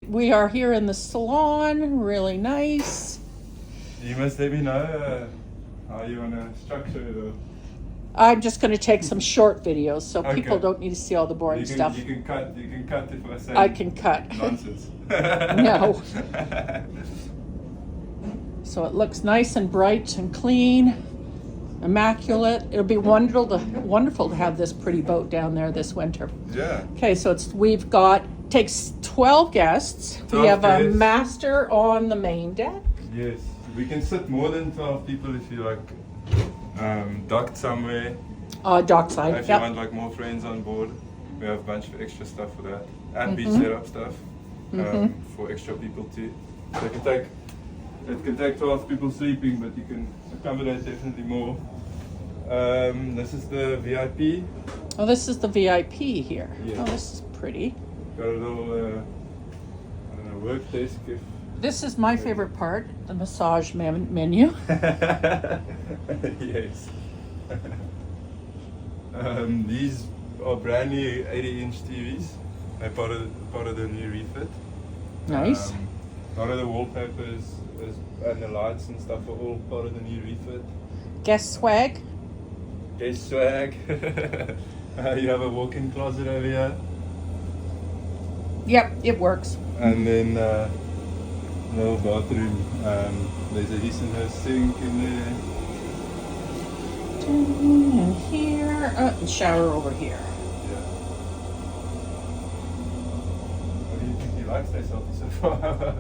We are here in the salon, really nice. You must let me know how you want to structure it. Or... I'm just going to take some short videos, so Okay. people don't need to see all the boring stuff. You can cut if I say I can cut. nonsense. No. So it looks nice and bright and clean, immaculate. It'll be wonderful to have this pretty boat down there this winter. Yeah. Okay, so takes 12 guests. 12 We have a guests. master on the main deck. Yes, we can sit more than 12 people if you like docked somewhere. Dockside, If you want like more friends on board, we have a bunch of extra stuff for that. And beach setup stuff for extra people too. So it can take 12 people sleeping, but you can accommodate definitely more. This is the VIP. Oh, this is the VIP here. Yeah. Oh, this is pretty. Got a little work desk if This is my favorite part, the massage menu. yes. These are brand new 80-inch TVs. They're part of the new refit. Nice. A lot of the wallpapers and the lights and stuff are all part of the new refit. Guest swag. Guest swag. You have a walk-in closet over here. Yep, it works. And then little bathroom. There's a decent sink in there. And here, and shower over here. Yeah. What do you think you like Stay Salty so far?